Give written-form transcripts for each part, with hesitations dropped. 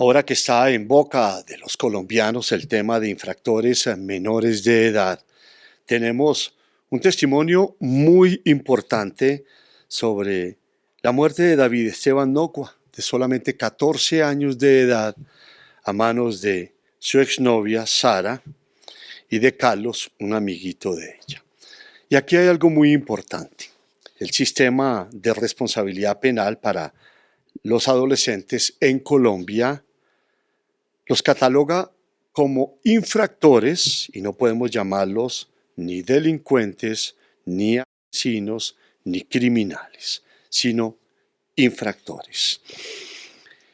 Ahora que está en boca de los colombianos el tema de infractores menores de edad, tenemos un testimonio muy importante sobre la muerte de David Esteban Nocua, de solamente 14 años de edad, a manos de su exnovia Sara y de Carlos, un amiguito de ella. Y aquí hay algo muy importante. El sistema de responsabilidad penal para los adolescentes en Colombia los cataloga como infractores y no podemos llamarlos ni delincuentes, ni asesinos, ni criminales, sino infractores.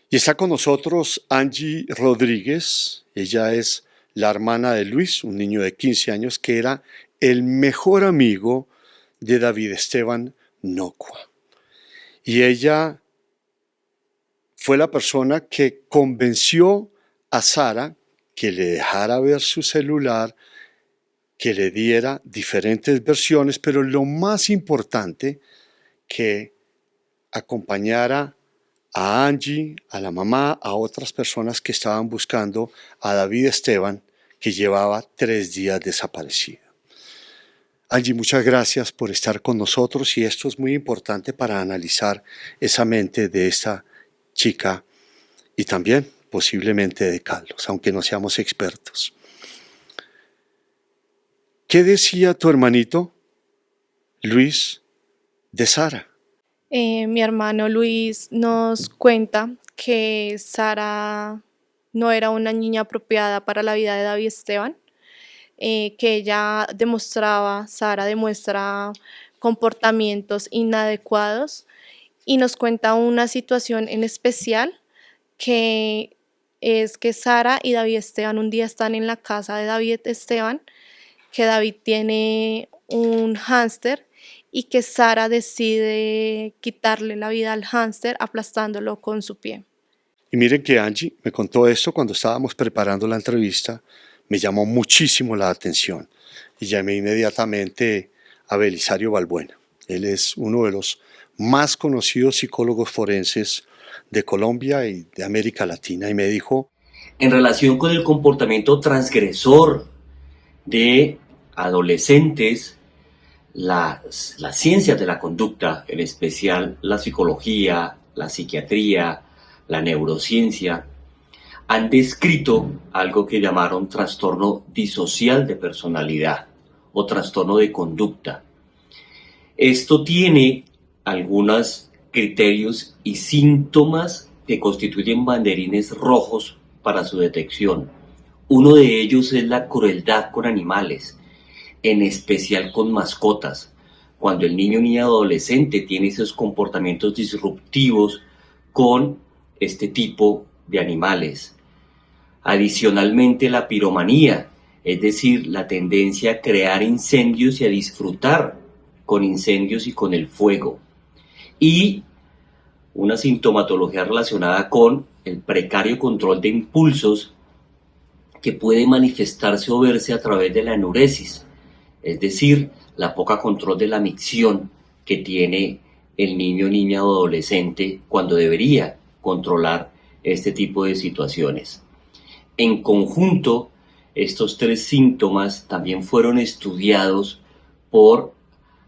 Y está con nosotros Angie Rodríguez. Ella es la hermana de Luis, un niño de 15 años que era el mejor amigo de David Esteban Nocua. Y ella fue la persona que convenció a Sara que le dejara ver su celular, que le diera diferentes versiones, pero lo más importante, que acompañara a Angie, a la mamá, a otras personas que estaban buscando a David Esteban, que llevaba 3 días desaparecido. Angie, muchas gracias por estar con nosotros y esto es muy importante para analizar esa mente de esta chica y también posiblemente de Carlos, aunque no seamos expertos. ¿Qué decía tu hermanito Luis de Sara? Mi hermano Luis nos cuenta que Sara no era una niña apropiada para la vida de David Esteban, que Sara demuestra comportamientos inadecuados y nos cuenta una situación en especial que es que Sara y David Esteban un día están en la casa de David Esteban, que David tiene un hámster y que Sara decide quitarle la vida al hámster aplastándolo con su pie. Y miren que Angie me contó esto cuando estábamos preparando la entrevista, me llamó muchísimo la atención y llamé inmediatamente a Belisario Balbuena. Él es uno de los más conocidos psicólogos forenses de Colombia y de América Latina y me dijo: en relación con el comportamiento transgresor de adolescentes, las ciencias de la conducta, en especial la psicología, la psiquiatría, la neurociencia, han descrito algo que llamaron trastorno disocial de personalidad o trastorno de conducta. Esto tiene algunos criterios y síntomas que constituyen banderines rojos para su detección. Uno de ellos es la crueldad con animales, en especial con mascotas. Cuando el niño o niña adolescente tiene esos comportamientos disruptivos con este tipo de animales. Adicionalmente, la piromanía, es decir, la tendencia a crear incendios y a disfrutar con incendios y con el fuego. Y una sintomatología relacionada con el precario control de impulsos que puede manifestarse o verse a través de la enuresis, es decir, la poca control de la micción que tiene el niño, niña o adolescente cuando debería controlar este tipo de situaciones. En conjunto, estos 3 síntomas también fueron estudiados por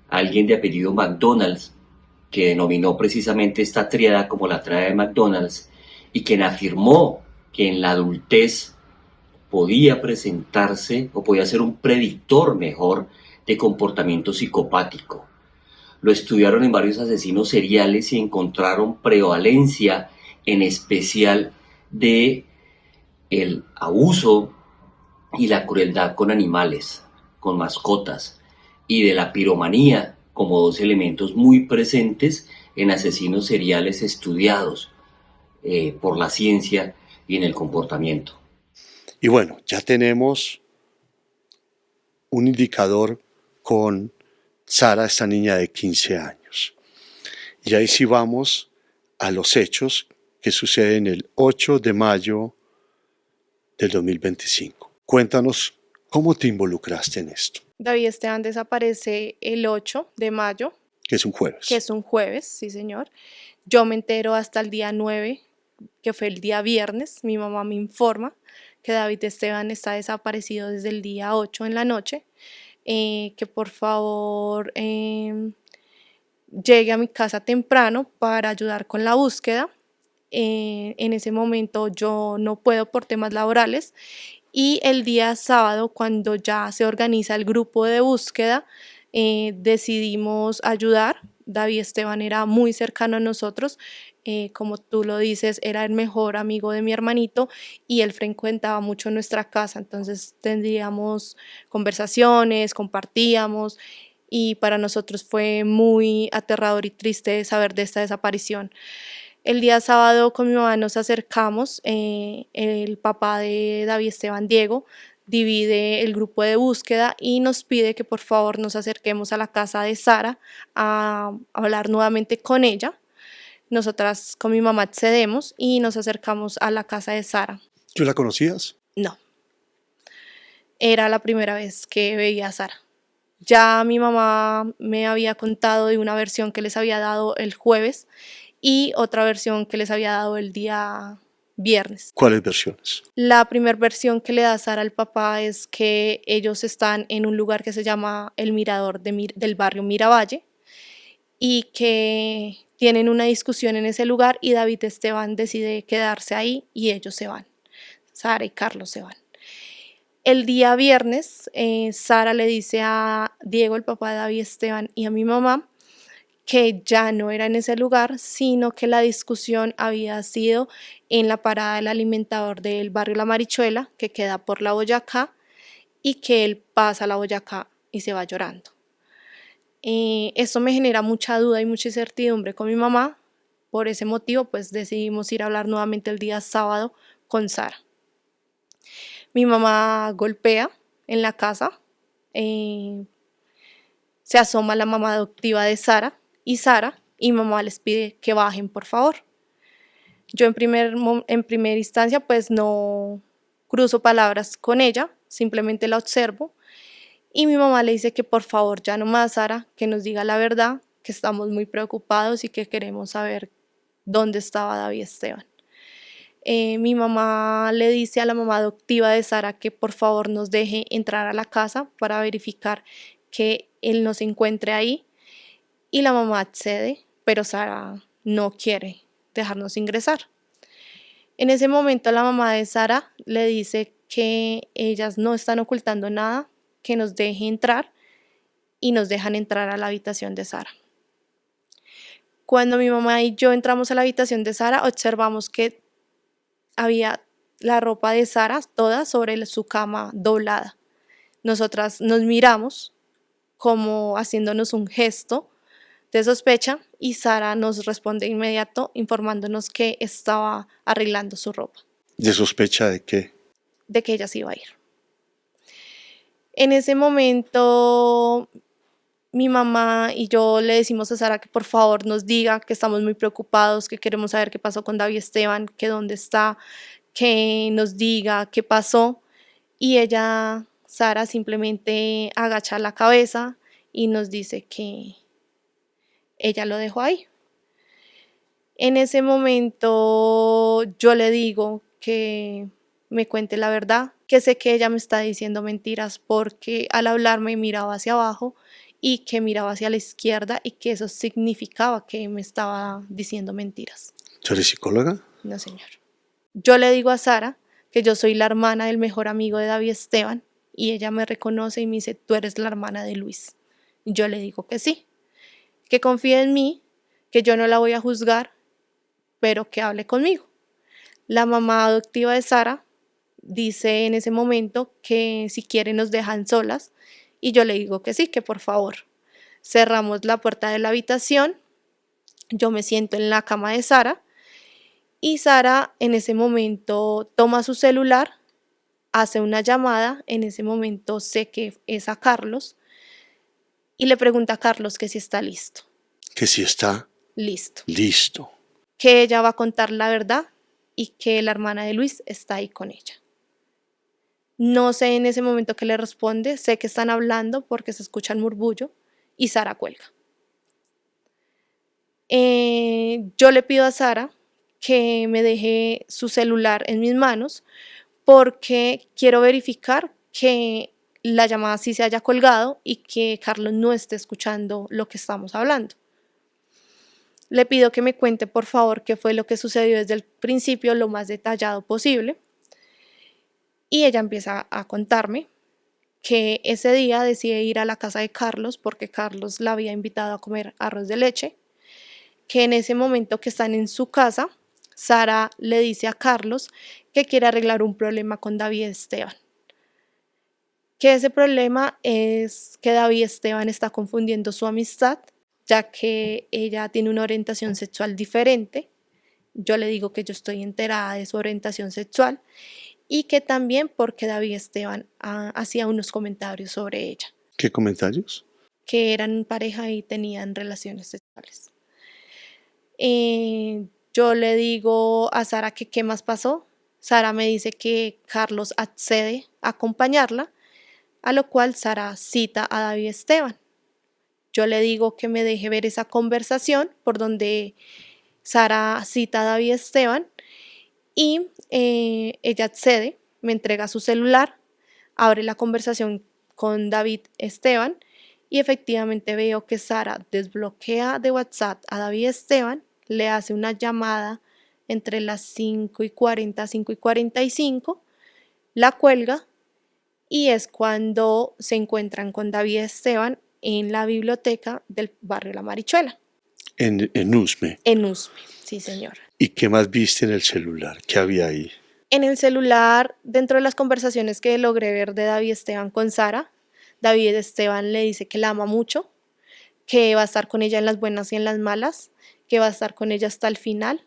alguien de apellido McDonald's, que denominó precisamente esta tríada como la tríada de McDonald's y quien afirmó que en la adultez podía presentarse o podía ser un predictor mejor de comportamiento psicopático. Lo estudiaron en varios asesinos seriales y encontraron prevalencia en especial de el abuso y la crueldad con animales, con mascotas, y de la piromanía como 2 elementos muy presentes en asesinos seriales estudiados por la ciencia y en el comportamiento. y bueno, ya tenemos un indicador con Sara, esta niña de 15 años. Y ahí sí vamos a los hechos que suceden el 8 de mayo del 2025. Cuéntanos cómo te involucraste en esto, David Esteban desaparece el 8 de mayo, que es un que jueves. es un jueves, sí señor. Yo me entero hasta el día 9 que fue el día viernes, mi mamá me informa que David Esteban está desaparecido desde el día 8 en la noche, que por favor llegue a mi casa temprano para ayudar con la búsqueda. En ese momento yo no puedo por temas laborales y el día sábado, cuando ya se organiza el grupo de búsqueda, decidimos ayudar. David Esteban era muy cercano a nosotros, como tú lo dices, era el mejor amigo de mi hermanito y él frecuentaba mucho nuestra casa, entonces tendríamos conversaciones, compartíamos y para nosotros fue muy aterrador y triste saber de esta desaparición. El día sábado con mi mamá nos acercamos, el papá de David Esteban, Diego, divide el grupo de búsqueda y nos pide que por favor nos acerquemos a la casa de Sara a hablar nuevamente con ella. Nosotras con mi mamá accedemos y nos acercamos a la casa de Sara. ¿Tú la conocías? No, era la primera vez que veía a Sara. Ya mi mamá me había contado de una versión que les había dado el jueves y otra versión que les había dado el día viernes. ¿Cuáles versiones? La primera versión que le da Sara al papá es que ellos están en un lugar que se llama el Mirador del barrio Miravalle y que tienen una discusión en ese lugar y David Esteban decide quedarse ahí y ellos se van. Sara y Carlos se van. El día viernes, Sara le dice a Diego, el papá de David Esteban, y a mi mamá que ya no era en ese lugar, sino que la discusión había sido en la parada del alimentador del barrio La Marichuela, que queda por la Boyacá, y que él pasa a la Boyacá y se va llorando. Eso me genera mucha duda y mucha incertidumbre con mi mamá. Por ese motivo, pues decidimos ir a hablar nuevamente el día sábado con Sara. Mi mamá golpea en la casa, se asoma la mamá adoptiva de Sara y Sara y mamá les pide que bajen por favor. Yo en primera instancia pues no cruzo palabras con ella, simplemente la observo y mi mamá le dice que por favor ya no más Sara, que nos diga la verdad, que estamos muy preocupados y que queremos saber dónde estaba David Esteban. Mi mamá le dice a la mamá adoptiva de Sara que por favor nos deje entrar a la casa para verificar que él no se encuentre ahí y la mamá accede, pero Sara no quiere dejarnos ingresar. En ese momento la mamá de Sara le dice que ellas no están ocultando nada, que nos deje entrar y nos dejan entrar a la habitación de Sara. Cuando mi mamá y yo entramos a la habitación de Sara, observamos que había la ropa de Sara toda sobre su cama doblada. Nosotras nos miramos como haciéndonos un gesto de sospecha y Sara nos responde de inmediato informándonos que estaba arreglando su ropa. ¿De sospecha de qué? De que ella se iba a ir. En ese momento mi mamá y yo le decimos a Sara que por favor nos diga, que estamos muy preocupados, que queremos saber qué pasó con David Esteban, que dónde está, que nos diga qué pasó. Y ella, Sara, simplemente agacha la cabeza y nos dice que ella lo dejó ahí. En ese momento yo le digo que me cuente la verdad, que sé que ella me está diciendo mentiras porque al hablarme miraba hacia abajo y que miraba hacia la izquierda y que eso significaba que me estaba diciendo mentiras. ¿Tú eres psicóloga? No, señor. Yo le digo a Sara que yo soy la hermana del mejor amigo de David Esteban y ella me reconoce y me dice, tú eres la hermana de Luis. Y yo le digo que sí, que confíe en mí, que yo no la voy a juzgar, pero que hable conmigo. La mamá adoptiva de Sara dice en ese momento que si quiere nos dejan solas y yo le digo que sí, que por favor. Cerramos la puerta de la habitación, yo me siento en la cama de Sara y Sara en ese momento toma su celular, hace una llamada, en ese momento sé que es a Carlos y le pregunta a Carlos que si está listo. Que si está Listo. listo. Que ella va a contar la verdad y que la hermana de Luis está ahí con ella. No sé en ese momento qué le responde, sé que están hablando porque se escucha el murmullo y Sara cuelga. Yo le pido a Sara que me deje su celular en mis manos porque quiero verificar que la llamada sí se haya colgado y que Carlos no esté escuchando lo que estamos hablando. Le pido que me cuente, por favor, qué fue lo que sucedió desde el principio, lo más detallado posible. Y ella empieza a contarme que ese día decide ir a la casa de Carlos porque Carlos la había invitado a comer arroz de leche, que en ese momento que están en su casa, Sara le dice a Carlos que quiere arreglar un problema con David Esteban. Que ese problema es que David Esteban está confundiendo su amistad, ya que ella tiene una orientación sexual diferente. Yo le digo que yo estoy enterada de su orientación sexual y que también porque David Esteban hacía unos comentarios sobre ella, ¿Qué comentarios? que eran pareja y tenían relaciones sexuales. Yo le digo a Sara que qué más pasó. Sara me dice que Carlos accede a acompañarla, a lo cual Sara cita a David Esteban. Yo le digo que me deje ver esa conversación por donde Sara cita a David Esteban y ella accede, me entrega su celular, abre la conversación con David Esteban y efectivamente veo que Sara desbloquea de WhatsApp a David Esteban, le hace una llamada entre las 5:40, 5:45, la cuelga y es cuando se encuentran con David Esteban en la biblioteca del barrio La Marichuela. En Usme. En Usme, sí señor. ¿Y qué más viste en el celular? ¿Qué había ahí? En el celular, dentro de las conversaciones que logré ver de David Esteban con Sara, David Esteban le dice que la ama mucho, que va a estar con ella en las buenas y en las malas, que va a estar con ella hasta el final.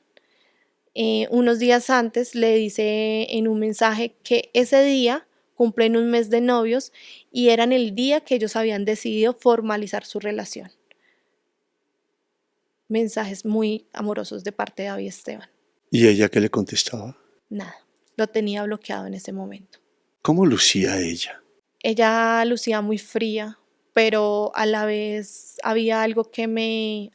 Unos días antes le dice en un mensaje que ese día cumplen un mes de novios y eran el día que ellos habían decidido formalizar su relación. Mensajes muy amorosos de parte de David Esteban. ¿Y ella qué le contestaba? Nada, lo tenía bloqueado en ese momento. ¿Cómo lucía ella? Ella lucía muy fría, pero a la vez había algo que me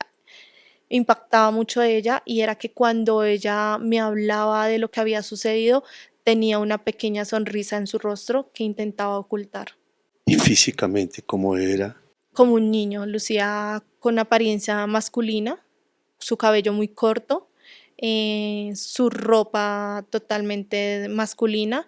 impactaba mucho de ella y era que cuando ella me hablaba de lo que había sucedido, tenía una pequeña sonrisa en su rostro que intentaba ocultar. ¿Y físicamente cómo era? Como un niño, lucía con apariencia masculina, su cabello muy corto, su ropa totalmente masculina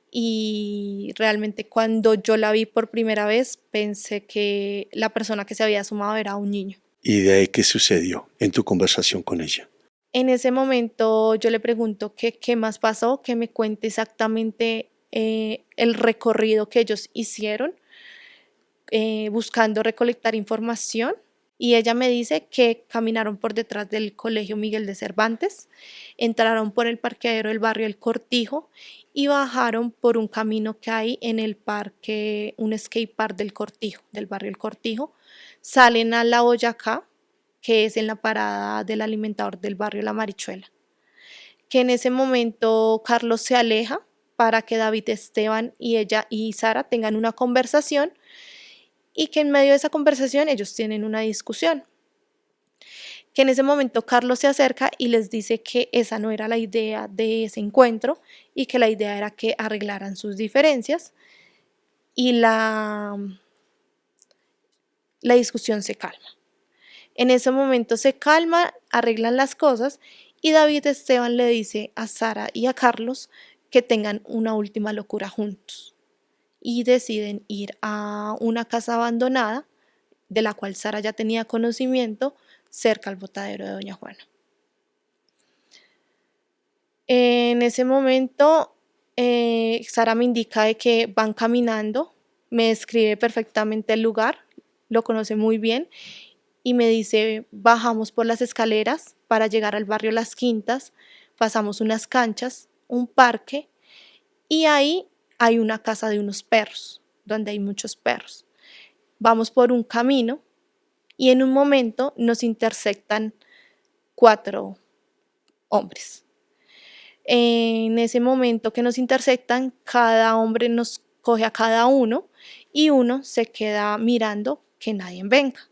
y realmente cuando yo la vi por primera vez pensé que la persona que se había asomado era un niño. ¿Y de ahí qué sucedió en tu conversación con ella? En ese momento yo le pregunto que qué más pasó, que me cuente exactamente el recorrido que ellos hicieron buscando recolectar información y ella me dice que caminaron por detrás del Colegio Miguel de Cervantes, entraron por el parqueadero del barrio El Cortijo y bajaron por un camino que hay en el parque, un skate park del Cortijo, del barrio El Cortijo, salen a la Boyacá, que es en la parada del alimentador del barrio La Marichuela, que en ese momento Carlos se aleja para que David Esteban y ella y Sara tengan una conversación y que en medio de esa conversación ellos tienen una discusión. Que en ese momento Carlos se acerca y les dice que esa no era la idea de ese encuentro y que la idea era que arreglaran sus diferencias y la discusión se calma. En ese momento se calma, arreglan las cosas y David Esteban le dice a Sara y a Carlos que tengan una última locura juntos y deciden ir a una casa abandonada de la cual Sara ya tenía conocimiento cerca al botadero de Doña Juana. En ese momento Sara me indica de que van caminando, me describe perfectamente el lugar, lo conoce muy bien y me dice bajamos por las escaleras para llegar al barrio Las Quintas, pasamos unas canchas, un parque y ahí hay una casa de unos perros, donde hay muchos perros. Vamos por un camino y en un momento nos intersectan 4 hombres. En ese momento que nos intersectan, cada hombre nos coge a cada uno y uno se queda mirando que nadie venga.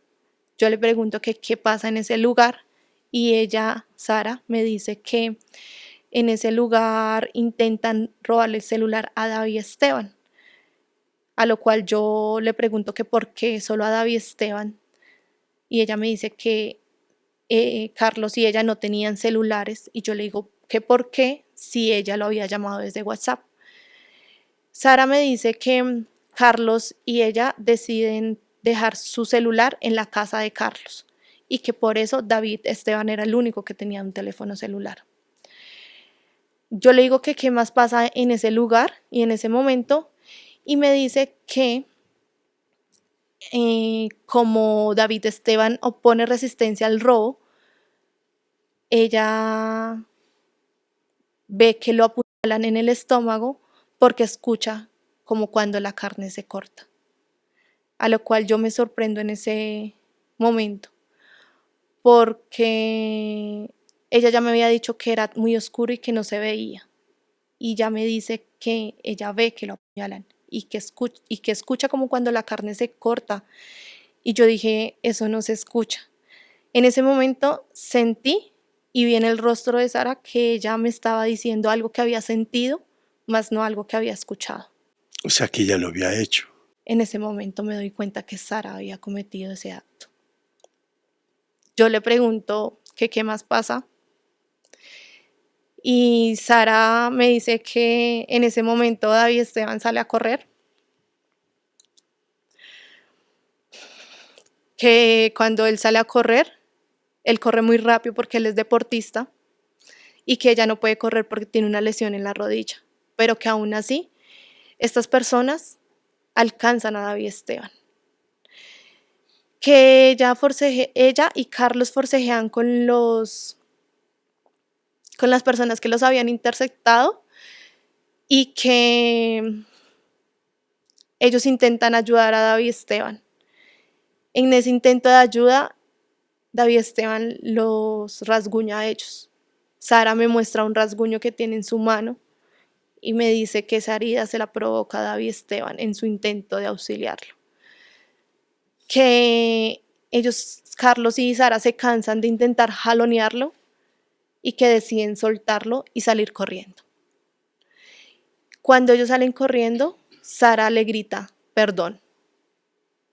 Yo le pregunto que qué pasa en ese lugar y ella, Sara, me dice que en ese lugar intentan robarle el celular a David Esteban, a lo cual yo le pregunto que por qué solo a David Esteban, y ella me dice que Carlos y ella no tenían celulares, y yo le digo que por qué si ella lo había llamado desde WhatsApp. Sara me dice que Carlos y ella deciden dejar su celular en la casa de Carlos y que por eso David Esteban era el único que tenía un teléfono celular. Yo le digo que qué más pasa en ese lugar y en ese momento, y me dice que como David Esteban opone resistencia al robo, ella ve que lo apuñalan en el estómago porque escucha como cuando la carne se corta, a lo cual yo me sorprendo en ese momento porque ella ya me había dicho que era muy oscuro y que no se veía, y ya me dice que ella ve que lo apuñalan y que escucha como cuando la carne se corta, y yo dije, eso no se escucha. En ese momento sentí y vi en el rostro de Sara que ella me estaba diciendo algo que había sentido, más no algo que había escuchado. O sea que ya lo había hecho. En ese momento me doy cuenta que Sara había cometido ese acto. Yo le pregunto que qué más pasa, y Sara me dice que en ese momento David Esteban sale a correr, que cuando él sale a correr, él corre muy rápido porque él es deportista y que ella no puede correr porque tiene una lesión en la rodilla, pero que aún así estas personas alcanzan a David Esteban. Que ella y Carlos forcejean con las personas que los habían interceptado y que ellos intentan ayudar a David Esteban. En ese intento de ayuda, David Esteban los rasguña a ellos. Sara me muestra un rasguño que tiene en su mano y me dice que esa herida se la provoca David Esteban en su intento de auxiliarlo. Que ellos, Carlos y Sara, se cansan de intentar jalonearlo y que deciden soltarlo y salir corriendo. Cuando ellos salen corriendo, Sara le grita, perdón.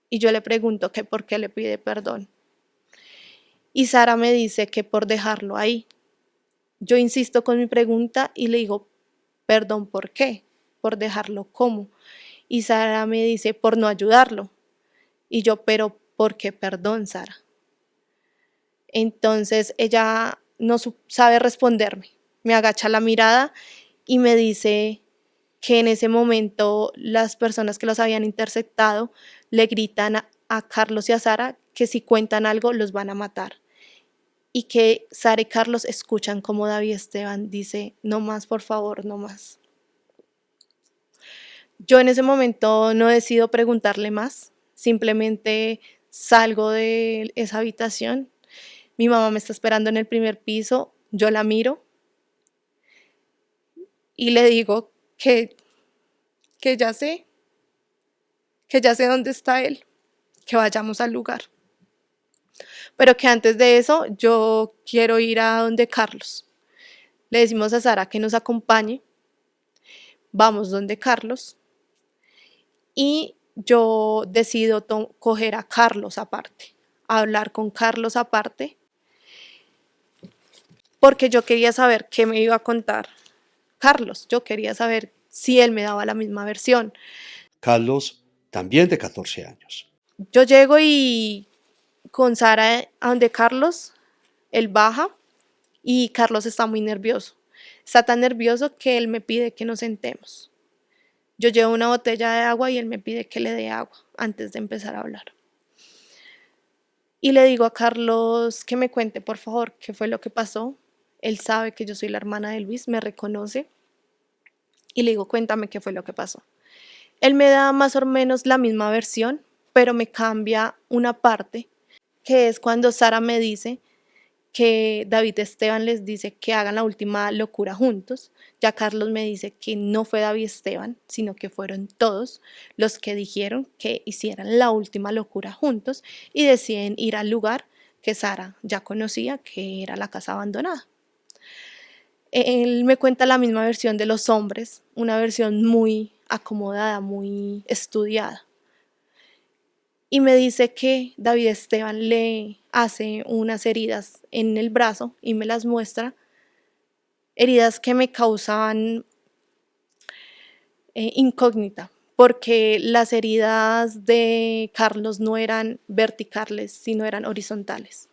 Y yo le pregunto que por qué le pide perdón. Y Sara me dice que por dejarlo ahí. Yo insisto con mi pregunta y le digo, perdón, ¿por qué? ¿Por dejarlo cómo? Y Sara me dice, por no ayudarlo. Y yo, pero ¿por qué perdón, Sara? Entonces ella no sabe responderme. Me agacha la mirada y me dice que en ese momento las personas que los habían interceptado le gritan a Carlos y a Sara que si cuentan algo los van a matar. Y que Sara y Carlos escuchan como David Esteban dice, no más, por favor, no más. Yo en ese momento no decido preguntarle más, simplemente salgo de esa habitación. Mi mamá me está esperando en el primer piso, yo la miro y le digo que ya sé dónde está él, que vayamos al lugar. Pero que antes de eso yo quiero ir a donde Carlos. Le decimos a Sara que nos acompañe, vamos donde Carlos y yo decido coger a Carlos aparte, hablar con Carlos aparte, porque yo quería saber qué me iba a contar Carlos, yo quería saber si él me daba la misma versión. Carlos, también de 14 años. Yo llego y con Sara a donde Carlos, él baja y Carlos está muy nervioso. Está tan nervioso que él me pide que nos sentemos. Yo llevo una botella de agua y él me pide que le dé agua antes de empezar a hablar. Y le digo a Carlos que me cuente, por favor, qué fue lo que pasó. Él sabe que yo soy la hermana de Luis, me reconoce. Y le digo, cuéntame qué fue lo que pasó. Él me da más o menos la misma versión, pero me cambia una parte, que es cuando Sara me dice que David Esteban les dice que hagan la última locura juntos. Ya Carlos me dice que no fue David Esteban, sino que fueron todos los que dijeron que hicieran la última locura juntos y deciden ir al lugar que Sara ya conocía, que era la casa abandonada. Él me cuenta la misma versión de los hombres, una versión muy acomodada, muy estudiada. Y me dice que David Esteban le hace unas heridas en el brazo y me las muestra, heridas que me causaban incógnita, porque las heridas de Carlos no eran verticales, sino eran horizontales.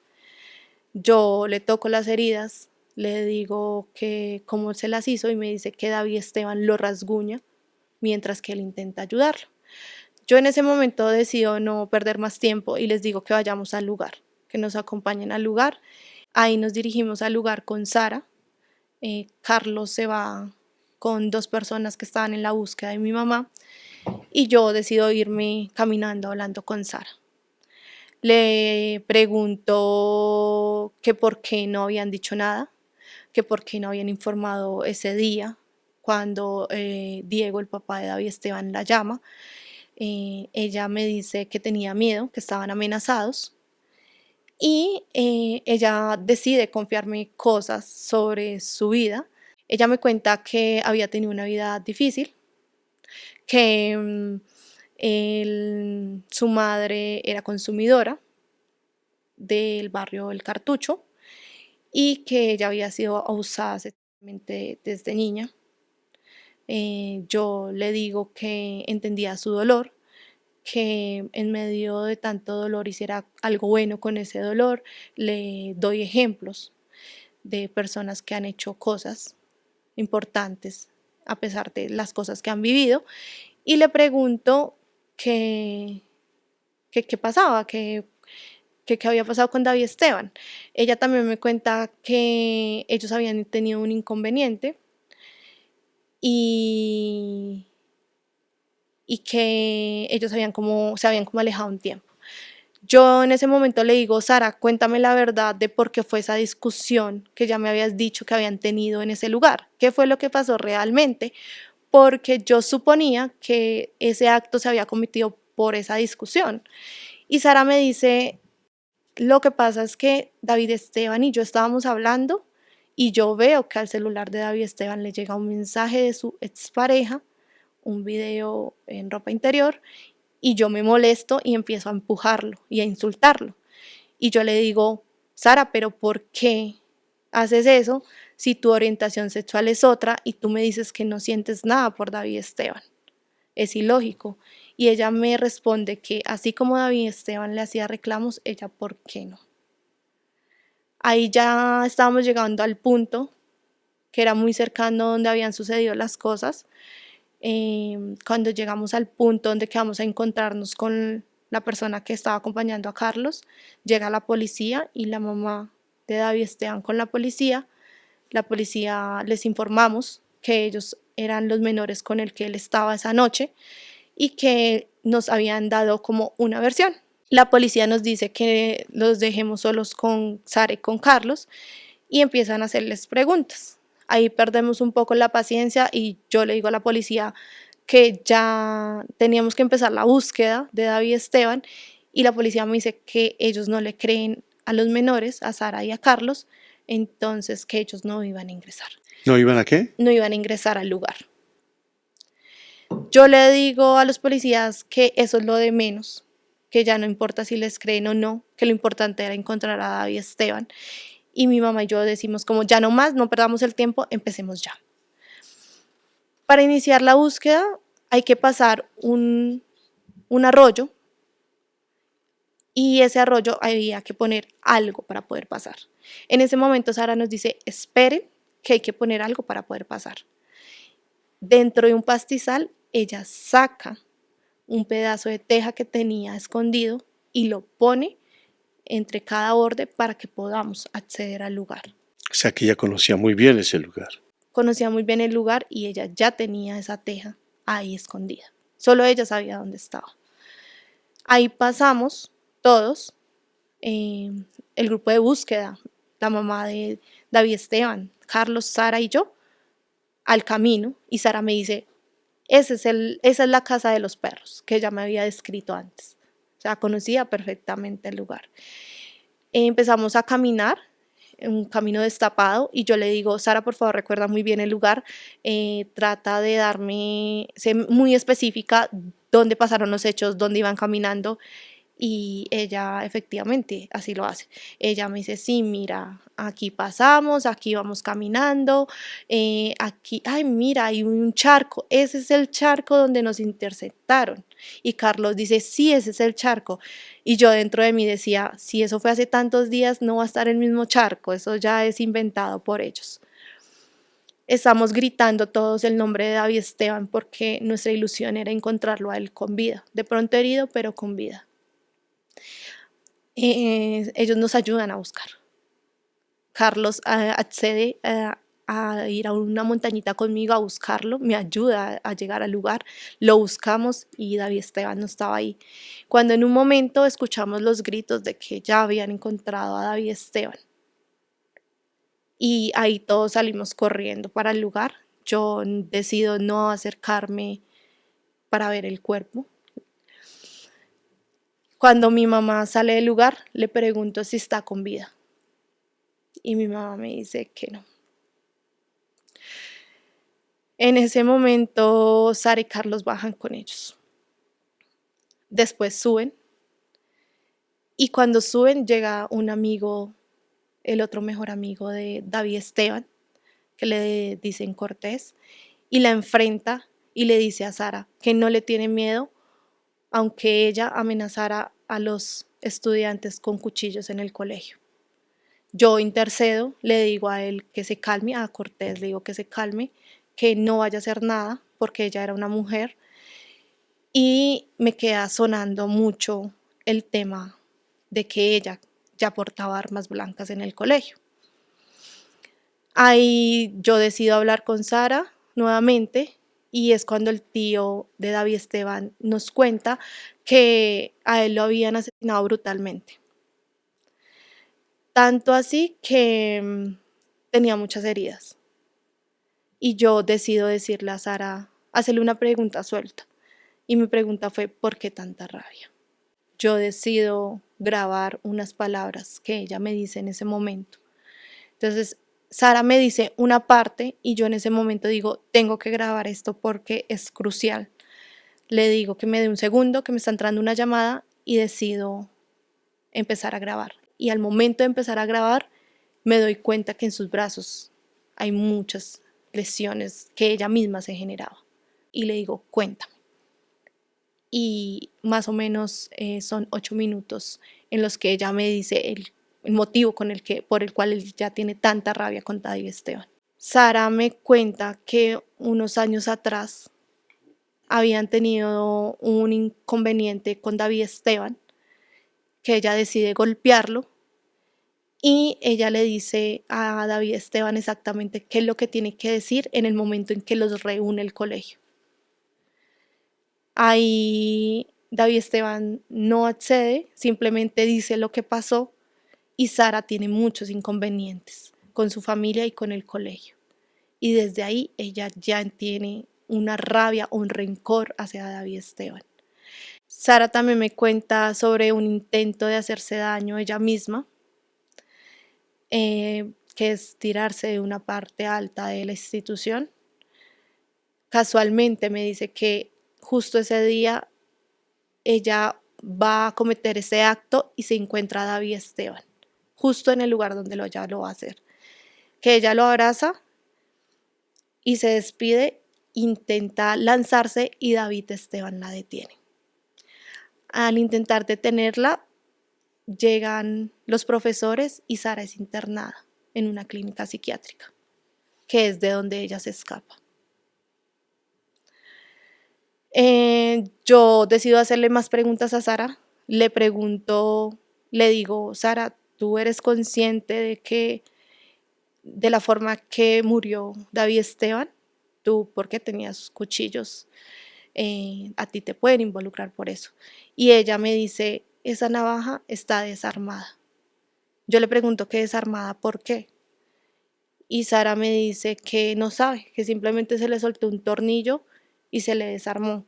Yo le toco las heridas, le digo que cómo se las hizo y me dice que David Esteban lo rasguña mientras que él intenta ayudarlo. Yo en ese momento decido no perder más tiempo y les digo que vayamos al lugar, que nos acompañen al lugar. Ahí nos dirigimos al lugar con Sara. Carlos se va con 2 personas que estaban en la búsqueda de mi mamá y yo decido irme caminando hablando con Sara. Le pregunto que por qué no habían dicho nada, que por qué no habían informado ese día cuando Diego, el papá de David Esteban, la llama. Ella me dice que tenía miedo, que estaban amenazados y ella decide confiarme cosas sobre su vida. Ella me cuenta que había tenido una vida difícil, que su madre era consumidora del barrio El Cartucho y que ella había sido abusada sexualmente desde niña. Yo le digo que entendía su dolor, que en medio de tanto dolor hiciera algo bueno con ese dolor. Le doy ejemplos de personas que han hecho cosas importantes a pesar de las cosas que han vivido y le pregunto qué pasaba, qué había pasado con David Esteban. Ella también me cuenta que ellos habían tenido un inconveniente y que ellos se habían como alejado un tiempo. Yo en ese momento le digo, Sara, cuéntame la verdad de por qué fue esa discusión que ya me habías dicho que habían tenido en ese lugar. ¿Qué fue lo que pasó realmente? Porque yo suponía que ese acto se había cometido por esa discusión. Y Sara me dice, lo que pasa es que David Esteban y yo estábamos hablando y yo veo que al celular de David Esteban le llega un mensaje de su expareja, un video en ropa interior, y yo me molesto y empiezo a empujarlo y a insultarlo. Y yo le digo, Sara, pero ¿por qué haces eso si tu orientación sexual es otra y tú me dices que no sientes nada por David Esteban? Es ilógico. Y ella me responde que así como David Esteban le hacía reclamos, ella, ¿por qué no? Ahí ya estábamos llegando al punto que era muy cercano donde habían sucedido las cosas. Cuando llegamos al punto donde vamos a encontrarnos con la persona que estaba acompañando a Carlos, llega la policía y la mamá de David Esteban con la policía les informamos que ellos eran los menores con el que él estaba esa noche y que nos habían dado como una versión. La policía nos dice que los dejemos solos con Sara y con Carlos y empiezan a hacerles preguntas. Ahí perdemos un poco la paciencia y yo le digo a la policía que ya teníamos que empezar la búsqueda de David Esteban y la policía me dice que ellos no le creen a los menores, a Sara y a Carlos, entonces que ellos no iban a ingresar. ¿No iban a qué? No iban a ingresar al lugar. Yo le digo a los policías que eso es lo de menos, que ya no importa si les creen o no, que lo importante era encontrar a David Esteban. Y mi mamá y yo decimos como ya no más, no perdamos el tiempo, empecemos ya. Para iniciar la búsqueda hay que pasar un arroyo y ese arroyo había que poner algo para poder pasar. En ese momento Sara nos dice, esperen que hay que poner algo para poder pasar. Dentro de un pastizal ella saca un pedazo de teja que tenía escondido y lo pone entre cada borde para que podamos acceder al lugar. O sea que ella conocía muy bien ese lugar. Conocía muy bien el lugar y ella ya tenía esa teja ahí escondida. Solo ella sabía dónde estaba. Ahí pasamos todos, el grupo de búsqueda, la mamá de David Esteban, Carlos, Sara y yo, al camino. Y Sara me dice, esa es la casa de los perros que ella me había descrito antes. O sea, conocía perfectamente el lugar. Empezamos a caminar en un camino destapado y yo le digo, Sara, por favor, recuerda muy bien el lugar, trata de darme, sé muy específica dónde pasaron los hechos, dónde iban caminando. Y ella efectivamente así lo hace. Ella me dice, sí, mira, aquí pasamos, aquí vamos caminando, aquí, ay, mira, hay un charco, ese es el charco donde nos interceptaron. Y Carlos dice, sí, ese es el charco. Y yo dentro de mí decía, si eso fue hace tantos días, no va a estar el mismo charco, eso ya es inventado por ellos. Estamos gritando todos el nombre de David Esteban porque nuestra ilusión era encontrarlo a él con vida, de pronto herido, pero con vida. Ellos nos ayudan a buscar. Carlos accede a ir a una montañita conmigo a buscarlo, me ayuda a llegar al lugar, lo buscamos y David Esteban no estaba ahí. Cuando en un momento escuchamos los gritos de que ya habían encontrado a David Esteban y ahí todos salimos corriendo para el lugar. Yo decido no acercarme para ver el cuerpo. Cuando mi mamá sale del lugar, le pregunto si está con vida. Y mi mamá me dice que no. En ese momento, Sara y Carlos bajan con ellos. Después suben. Y cuando suben, llega un amigo, el otro mejor amigo de David Esteban, que le dicen Cortés, y la enfrenta y le dice a Sara que no le tiene miedo, aunque ella amenazara a los estudiantes con cuchillos en el colegio. Yo intercedo, le digo a él que se calme, a Cortés le digo que se calme, que no vaya a hacer nada, porque ella era una mujer, y me queda sonando mucho el tema de que ella ya portaba armas blancas en el colegio. Ahí yo decido hablar con Sara nuevamente y es cuando el tío de David Esteban nos cuenta que a él lo habían asesinado brutalmente. Tanto así que tenía muchas heridas. Y yo decido decirle a Sara, hacerle una pregunta suelta. Y mi pregunta fue, ¿por qué tanta rabia? Yo decido grabar unas palabras que ella me dice en ese momento. Entonces, Sara me dice una parte y yo en ese momento digo, tengo que grabar esto porque es crucial. Le digo que me dé un segundo, que me está entrando una llamada y decido empezar a grabar. Y al momento de empezar a grabar, me doy cuenta que en sus brazos hay muchas lesiones que ella misma se generaba. Y le digo, cuéntame. Y más o menos son 8 minutos en los que ella me dice el motivo por el cual él ya tiene tanta rabia con David Esteban. Sara me cuenta que unos años atrás habían tenido un inconveniente con David Esteban, que ella decide golpearlo y ella le dice a David Esteban exactamente qué es lo que tiene que decir en el momento en que los reúne el colegio. Ahí David Esteban no accede, simplemente dice lo que pasó y Sara tiene muchos inconvenientes con su familia y con el colegio. Y desde ahí ella ya tiene una rabia, un rencor hacia David Esteban. Sara también me cuenta sobre un intento de hacerse daño ella misma, que es tirarse de una parte alta de la institución. Casualmente me dice que justo ese día ella va a cometer ese acto y se encuentra a David Esteban, justo en el lugar donde ella lo va a hacer. Que ella lo abraza y se despide, intenta lanzarse y David Esteban la detiene. Al intentar detenerla, llegan los profesores y Sara es internada en una clínica psiquiátrica, que es de donde ella se escapa. Yo decido hacerle más preguntas a Sara. Le pregunto, le digo, Sara, ¿tú eres consciente de la forma que murió David Esteban? Tú, porque tenías cuchillos, a ti te pueden involucrar por eso. Y ella me dice, esa navaja está desarmada. Yo le pregunto, ¿qué desarmada? ¿Por qué? Y Sara me dice que no sabe, que simplemente se le soltó un tornillo y se le desarmó,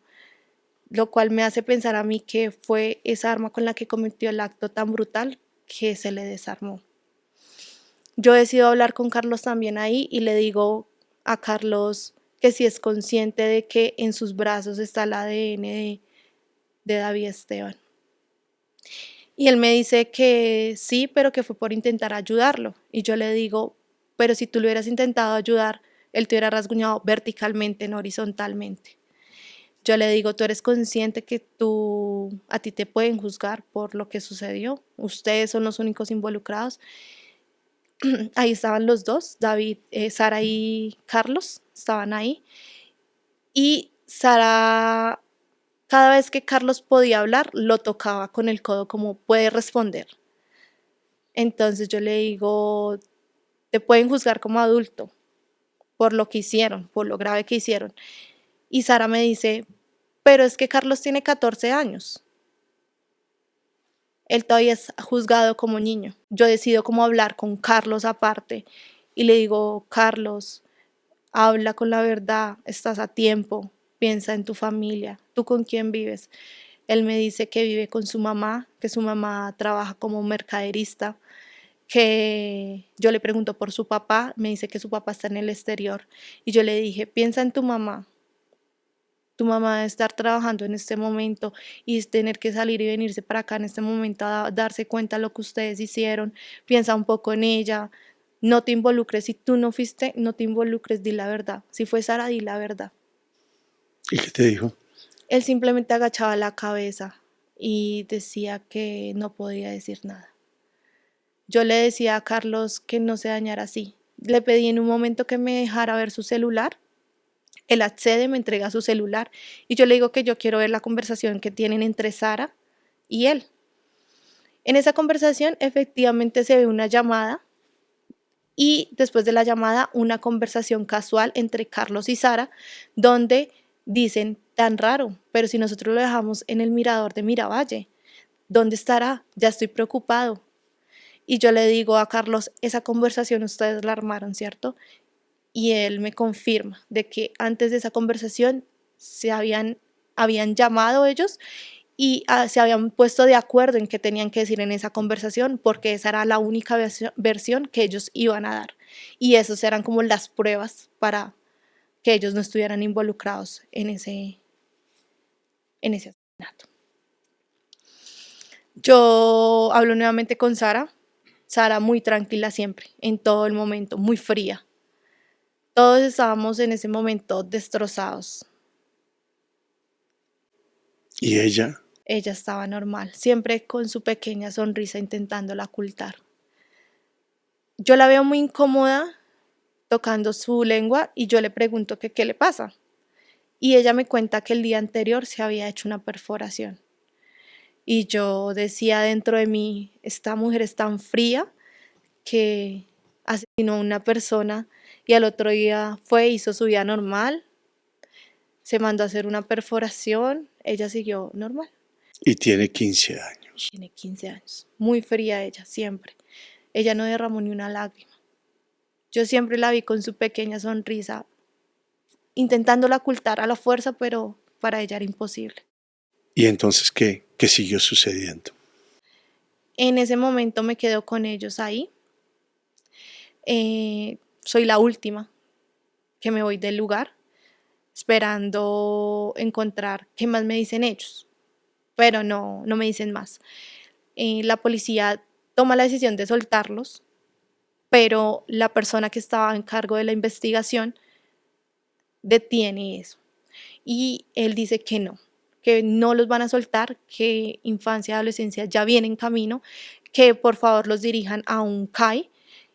lo cual me hace pensar a mí que fue esa arma con la que cometió el acto tan brutal que se le desarmó. Yo decido hablar con Carlos también ahí y le digo a Carlos que si es consciente de que en sus brazos está el ADN de David Esteban. Y él me dice que sí, pero que fue por intentar ayudarlo. Y yo le digo, pero si tú lo hubieras intentado ayudar, él te hubiera rasguñado verticalmente, no horizontalmente. Yo le digo, tú eres consciente que a ti te pueden juzgar por lo que sucedió. Ustedes son los únicos involucrados. Ahí estaban los dos, David, Sara y Carlos, estaban ahí. Y Sara, cada vez que Carlos podía hablar, lo tocaba con el codo como puede responder. Entonces yo le digo, te pueden juzgar como adulto por lo que hicieron, por lo grave que hicieron. Y Sara me dice, pero es que Carlos tiene 14 años. Él todavía es juzgado como niño. Yo decido cómo hablar con Carlos aparte y le digo, Carlos, habla con la verdad, estás a tiempo, piensa en tu familia, ¿tú con quién vives? Él me dice que vive con su mamá, que su mamá trabaja como mercaderista, que yo le pregunto por su papá, me dice que su papá está en el exterior y yo le dije, piensa en tu mamá. Tu mamá debe estar trabajando en este momento y tener que salir y venirse para acá en este momento a darse cuenta de lo que ustedes hicieron. Piensa un poco en ella. No te involucres. Si tú no fuiste, no te involucres. Di la verdad. Si fue Sara, di la verdad. ¿Y qué te dijo? Él simplemente agachaba la cabeza y decía que no podía decir nada. Yo le decía a Carlos que no se dañara así. Le pedí en un momento que me dejara ver su celular. Él accede, me entrega su celular y yo le digo que yo quiero ver la conversación que tienen entre Sara y él. En esa conversación efectivamente se ve una llamada y después de la llamada una conversación casual entre Carlos y Sara donde dicen, tan raro, pero si nosotros lo dejamos en el mirador de Miravalle, ¿dónde estará? Ya estoy preocupado. Y yo le digo a Carlos, esa conversación ustedes la armaron, ¿cierto? Y él me confirma de que antes de esa conversación habían llamado ellos y se habían puesto de acuerdo en qué tenían que decir en esa conversación porque esa era la única versión que ellos iban a dar. Y esas eran como las pruebas para que ellos no estuvieran involucrados en ese asesinato. Yo hablo nuevamente con Sara. Sara muy tranquila siempre, en todo el momento, muy fría. Todos estábamos en ese momento destrozados. ¿Y ella? Ella estaba normal, siempre con su pequeña sonrisa intentándola ocultar. Yo la veo muy incómoda tocando su lengua y yo le pregunto que qué le pasa. Y ella me cuenta que el día anterior se había hecho una perforación. Y yo decía dentro de mí, esta mujer es tan fría que asesinó a una persona y al otro día hizo su vida normal, se mandó a hacer una perforación, ella siguió normal. Y tiene 15 años. Tiene 15 años, muy fría ella, siempre. Ella no derramó ni una lágrima. Yo siempre la vi con su pequeña sonrisa, intentándola ocultar a la fuerza, pero para ella era imposible. ¿Y entonces qué? ¿Qué siguió sucediendo? En ese momento me quedo con ellos ahí. Soy la última que me voy del lugar, esperando encontrar qué más me dicen ellos, pero no me dicen más. La policía toma la decisión de soltarlos, pero la persona que estaba en cargo de la investigación detiene eso. Y él dice que no los van a soltar, que infancia y adolescencia ya viene en camino, que por favor los dirijan a un CAI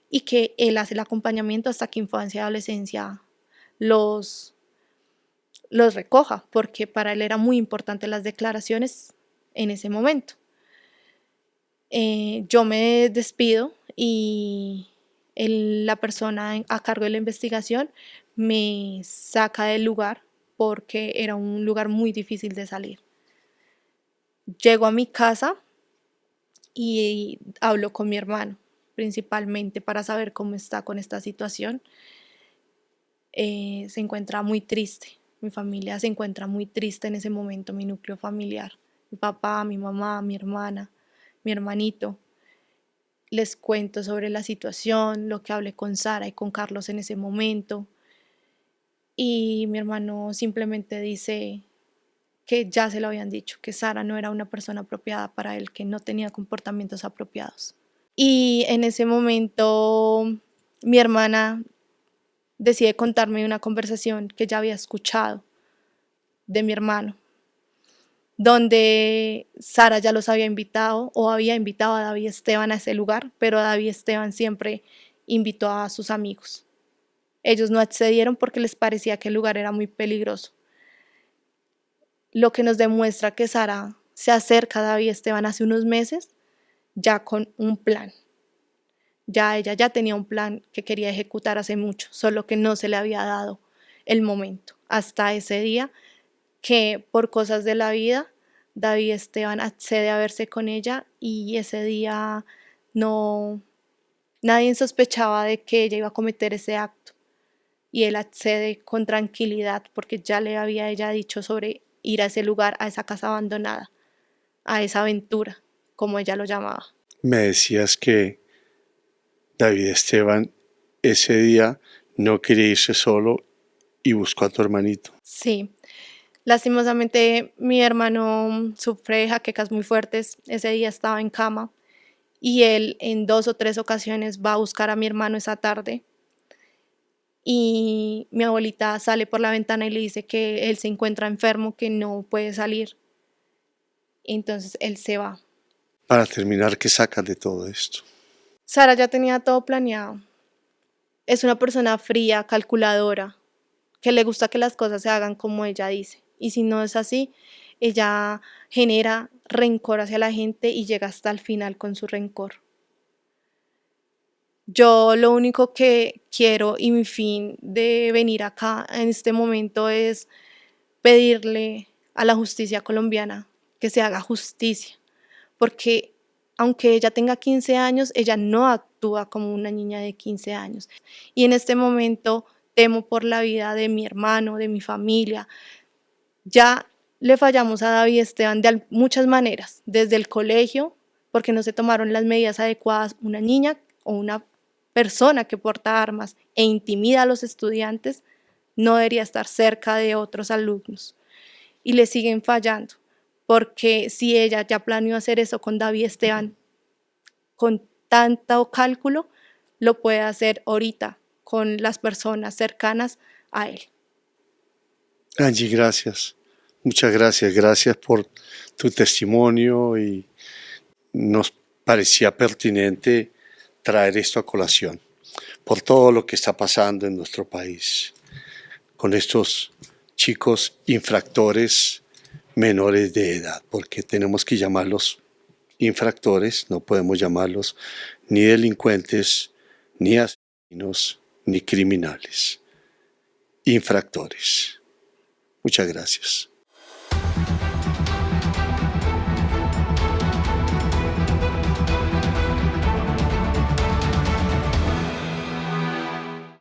y que él hace el acompañamiento hasta que infancia y adolescencia los recoja, porque para él era muy importante las declaraciones en ese momento. Yo me despido y la persona a cargo de la investigación me saca del lugar porque era un lugar muy difícil de salir. Llego a mi casa y hablo con mi hermano, principalmente para saber cómo está con esta situación. Se encuentra muy triste, mi familia se encuentra muy triste en ese momento, mi núcleo familiar, mi papá, mi mamá, mi hermana, mi hermanito. les cuento sobre la situación, lo que hablé con Sara y con Carlos en ese momento. Y mi hermano simplemente dice que ya se lo habían dicho, que Sara no era una persona apropiada para él, que no tenía comportamientos apropiados. Y en ese momento mi hermana decide contarme una conversación que ya había escuchado de mi hermano, donde Sara ya los había invitado o había invitado a David Esteban a ese lugar, pero David Esteban siempre invitó a sus amigos. Ellos no accedieron porque les parecía que el lugar era muy peligroso. Lo que nos demuestra que Sara se acerca a David Esteban hace unos meses ya con un plan. Ya ella ya tenía un plan que quería ejecutar hace mucho, solo que no se le había dado el momento. Hasta ese día que por cosas de la vida, David Esteban accede a verse con ella y ese día nadie sospechaba de que ella iba a cometer ese acto. Y él accede con tranquilidad porque ya le había ella dicho sobre ir a ese lugar, a esa casa abandonada, a esa aventura, como ella lo llamaba. Me decías que David Esteban ese día no quería irse solo y buscó a tu hermanito. Sí, lastimosamente mi hermano sufre de jaquecas muy fuertes, ese día estaba en cama y él en 2 o 3 ocasiones va a buscar a mi hermano esa tarde y mi abuelita sale por la ventana y le dice que él se encuentra enfermo, que no puede salir. Entonces él se va. Para terminar, ¿qué sacas de todo esto? Sara ya tenía todo planeado. Es una persona fría, calculadora, que le gusta que las cosas se hagan como ella dice. Y si no es así, ella genera rencor hacia la gente y llega hasta el final con su rencor. Yo lo único que quiero y mi fin de venir acá en este momento es pedirle a la justicia colombiana que se haga justicia, porque aunque ella tenga 15 años, ella no actúa como una niña de 15 años. Y en este momento temo por la vida de mi hermano, de mi familia. Ya le fallamos a David Esteban de muchas maneras, desde el colegio, porque no se tomaron las medidas adecuadas. Una niña o una persona que porta armas e intimida a los estudiantes no debería estar cerca de otros alumnos. Y le siguen fallando, porque si ella ya planeó hacer eso con David Esteban, con tanto cálculo, lo puede hacer ahorita con las personas cercanas a él. Angie, gracias. Muchas gracias. Gracias por tu testimonio y nos parecía pertinente traer esto a colación por todo lo que está pasando en nuestro país con estos chicos infractores menores de edad, porque tenemos que llamarlos infractores, no podemos llamarlos ni delincuentes, ni asesinos, ni criminales. Infractores. Muchas gracias.